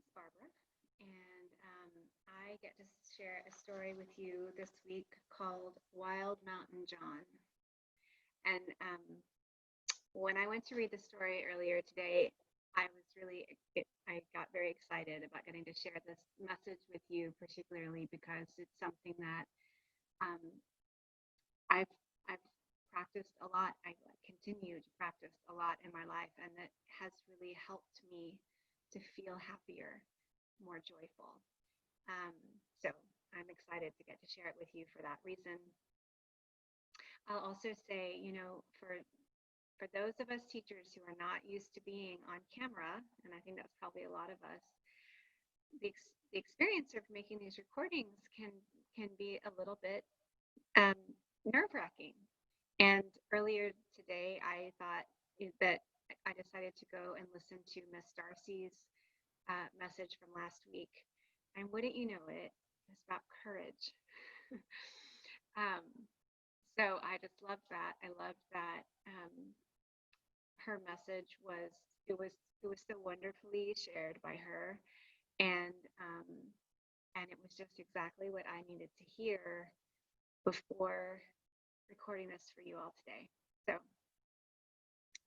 is Barbara, and I get to share a story with you this week called Wild Mountain John. And when I went to read the story earlier today, I got very excited about getting to share this message with you, particularly because it's something that um, I've practiced a lot. I continue to practice a lot in my life, and that has really helped me to feel happier, more joyful. Um, so I'm excited to get to share it with you for that reason. I'll also say, for those of us teachers who are not used to being on camera, and I think that's probably a lot of us, the experience of making these recordings can be a little bit nerve-wracking. And earlier today, I thought that I decided to go and listen to Miss Darcy's message from last week. And wouldn't you know it, it's about courage. So I just loved that. I loved that her message it was so wonderfully shared by her, and it was just exactly what I needed to hear before recording this for you all today. So,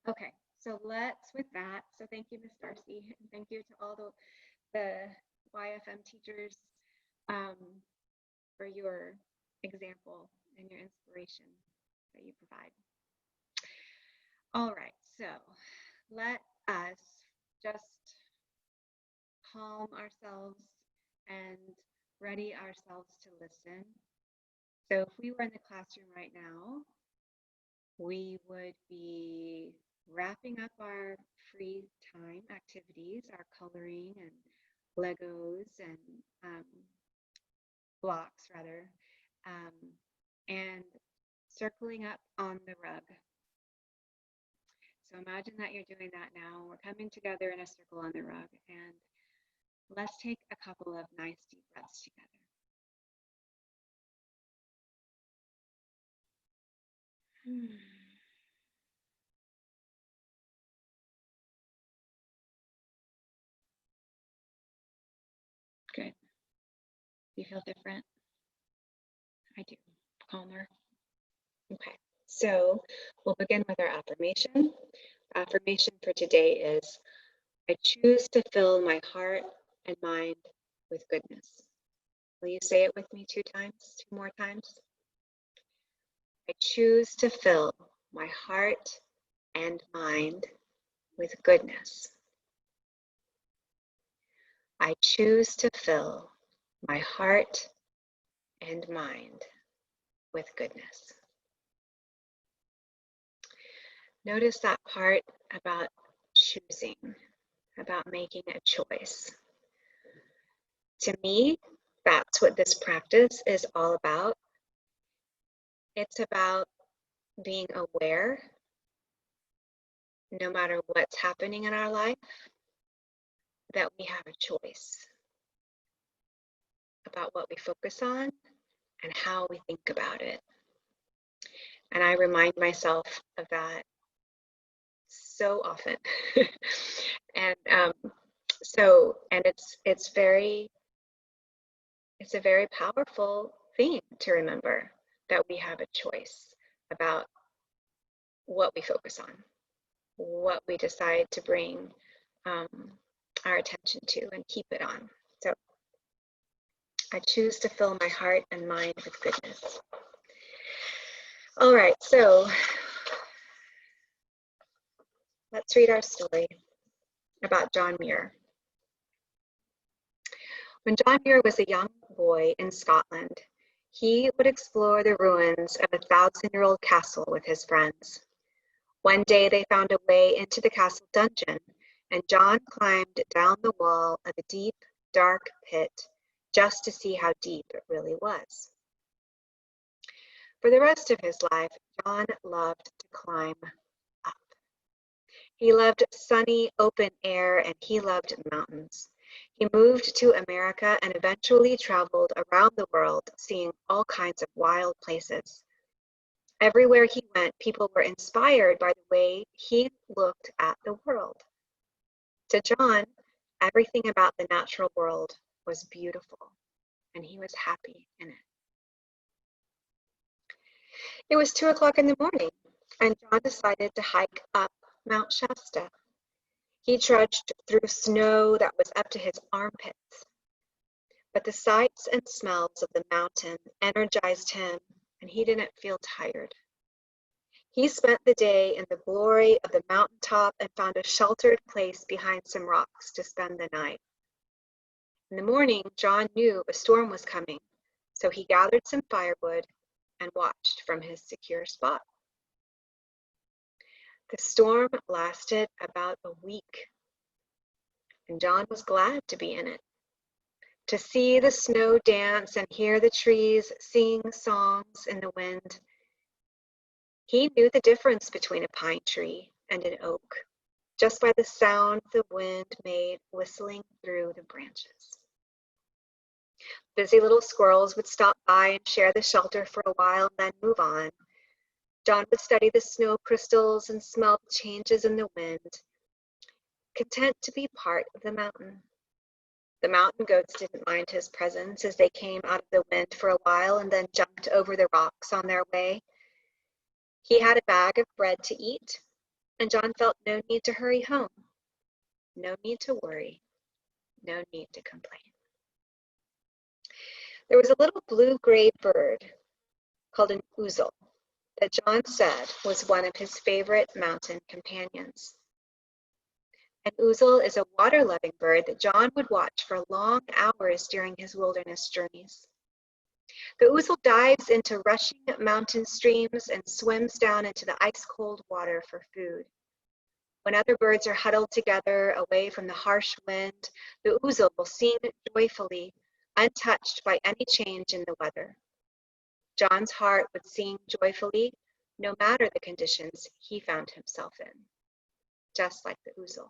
okay, so with that. So thank you, Miss Darcy, and thank you to all the YFM teachers for your example and your inspiration that you provide. All right, so let us just calm ourselves and ready ourselves to listen. So if we were in the classroom right now, we would be wrapping up our free time activities, our coloring and Legos and blocks rather, and circling up on the rug. So imagine that you're doing that now. We're coming together in a circle on the rug, and let's take a couple of nice deep breaths together. Good. You feel different? I do. Calmer. Okay. So we'll begin with our affirmation. Affirmation for today is, I choose to fill my heart and mind with goodness. Will you say it with me two more times? I choose to fill my heart and mind with goodness. I choose to fill my heart and mind with goodness. Notice that part about choosing, about making a choice. To me, that's what this practice is all about. It's about being aware, no matter what's happening in our life, that we have a choice about what we focus on and how we think about it. And I remind myself of that so often. And it's a very powerful thing to remember, that we have a choice about what we focus on, what we decide to bring our attention to and keep it on. So I choose to fill my heart and mind with goodness. All right, so let's read our story about John Muir. When John Muir was a young boy in Scotland, he would explore the ruins of a 1,000-year-old castle with his friends. One day they found a way into the castle dungeon, and John climbed down the wall of a deep, dark pit just to see how deep it really was. For the rest of his life, John loved to climb up. He loved sunny, open air, and he loved mountains. He moved to America and eventually traveled around the world, seeing all kinds of wild places. Everywhere he went, people were inspired by the way he looked at the world. To John, Everything about the natural world was beautiful, and he was happy in it. It was 2 o'clock in the morning, and John decided to hike up Mount Shasta. He trudged through snow that was up to his armpits, but the sights and smells of the mountain energized him, and he didn't feel tired. He spent the day in the glory of the mountaintop and found a sheltered place behind some rocks to spend the night. In the morning, John knew a storm was coming, so he gathered some firewood and watched from his secure spot. The storm lasted about a week, and John was glad to be in it. To see the snow dance and hear the trees sing songs in the wind. He knew the difference between a pine tree and an oak, just by the sound the wind made whistling through the branches. Busy little squirrels would stop by and share the shelter for a while and then move on. John would study the snow crystals and smell the changes in the wind, content to be part of the mountain. The mountain goats didn't mind his presence as they came out of the wind for a while and then jumped over the rocks on their way. He had a bag of bread to eat, and John felt no need to hurry home, no need to worry, no need to complain. There was a little blue-gray bird called an ouzel that John said was one of his favorite mountain companions. An ouzel is a water-loving bird that John would watch for long hours during his wilderness journeys. The ouzel dives into rushing mountain streams and swims down into the ice-cold water for food. When other birds are huddled together away from the harsh wind, the ouzel will sing joyfully, untouched by any change in the weather. John's heart would sing joyfully no matter the conditions he found himself in, just like the ouzel.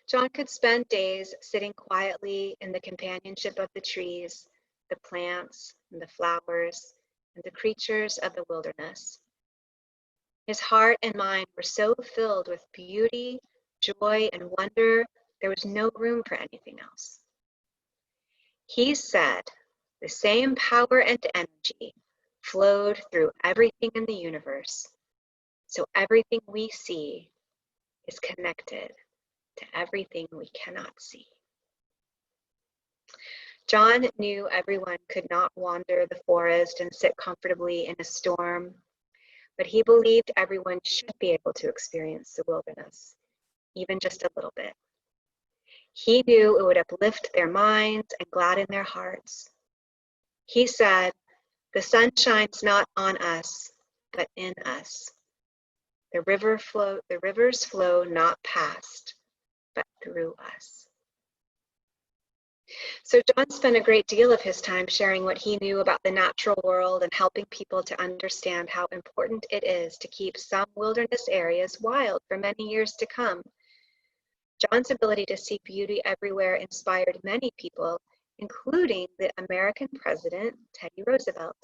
John could spend days sitting quietly in the companionship of the trees, the plants, and the flowers, and the creatures of the wilderness. His heart and mind were so filled with beauty, joy, and wonder, there was no room for anything else. He said the same power and energy flowed through everything in the universe, so everything we see is connected to everything we cannot see. John knew everyone could not wander the forest and sit comfortably in a storm, but he believed everyone should be able to experience the wilderness, even just a little bit. He knew it would uplift their minds and gladden their hearts. He said, "The sun shines not on us, but in us. The rivers flow not past, but through us." So John spent a great deal of his time sharing what he knew about the natural world and helping people to understand how important it is to keep some wilderness areas wild for many years to come. John's ability to see beauty everywhere inspired many people, including the American President, Teddy Roosevelt.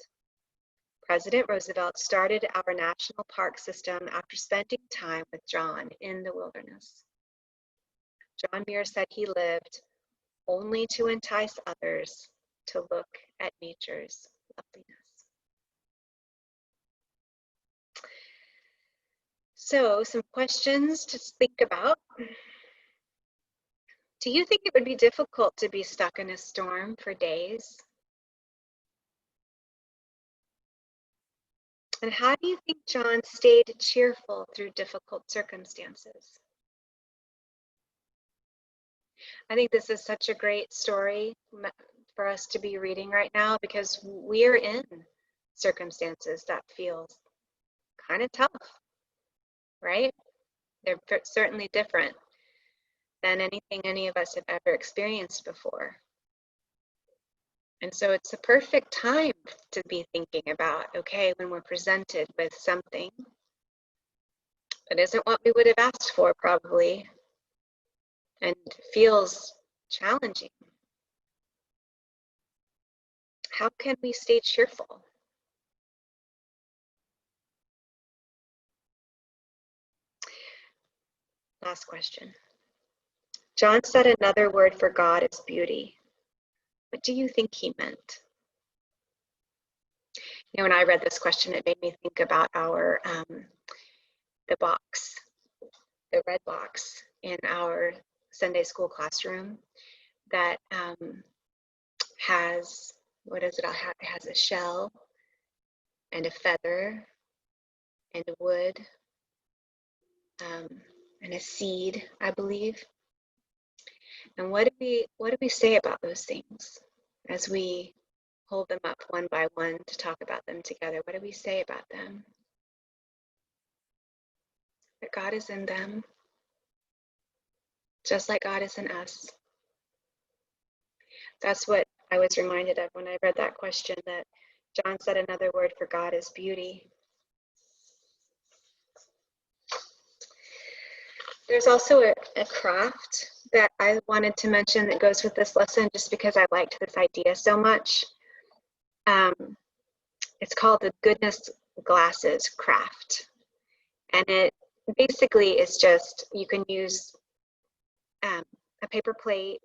President Roosevelt started our national park system after spending time with John in the wilderness. John Muir said he lived only to entice others to look at nature's loveliness. So, some questions to think about. Do you think it would be difficult to be stuck in a storm for days? And how do you think John stayed cheerful through difficult circumstances? I think this is such a great story for us to be reading right now because we're in circumstances that feel kind of tough, right? They're certainly different than anything any of us have ever experienced before. And so it's a perfect time to be thinking about, okay, when we're presented with something that isn't what we would have asked for probably, and feels challenging, how can we stay cheerful? Last question. John said another word for God is beauty. What do you think he meant? You know, when I read this question, it made me think about our the box, the red box in our Sunday school classroom that has, what is it? It has a shell and a feather and a wood and a seed, I believe. And what do we say about those things as we hold them up one by one to talk about them together? What do we say about them? That God is in them, just like God is in us. That's what I was reminded of when I read that question, that John said another word for God is beauty. There's also a craft that I wanted to mention that goes with this lesson just because I liked this idea so much. It's called the goodness glasses craft. And it basically is just, you can use a paper plate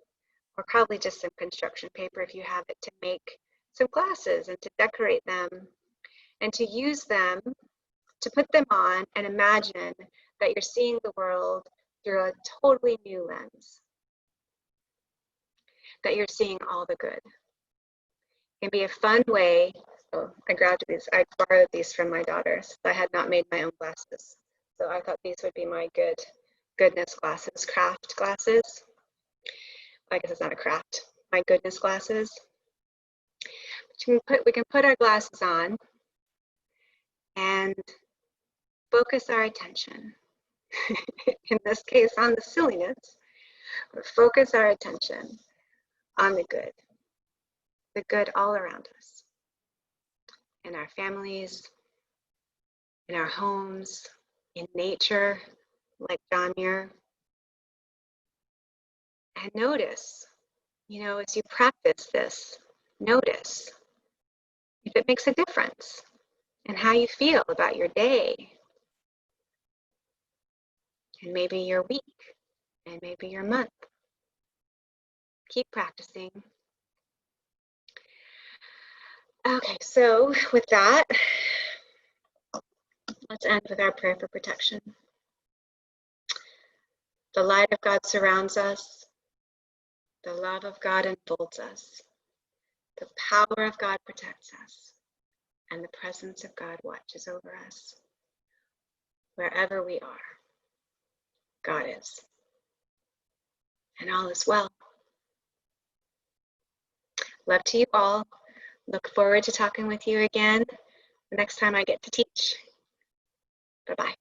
or probably just some construction paper if you have it, to make some glasses and to decorate them and to use them, to put them on and imagine that you're seeing the world through a totally new lens, that you're seeing all the good. It can be a fun way. Oh, I borrowed these from my daughters. I had not made my own glasses. So I thought these would be my goodness glasses, craft glasses. I guess it's not a craft, my goodness glasses. We can put our glasses on and focus our attention. In this case, on the silliness, but focus our attention on the good all around us, in our families, in our homes, in nature, like John Muir. And notice, you know, as you practice this, notice if it makes a difference in how you feel about your day, and maybe your week, and maybe your month. Keep practicing. Okay, so with that, let's end with our prayer for protection. The light of God surrounds us. The love of God enfolds us. The power of God protects us. And the presence of God watches over us. Wherever we are, God is. And all is well. Love to you all. Look forward to talking with you again the next time I get to teach. Bye-bye.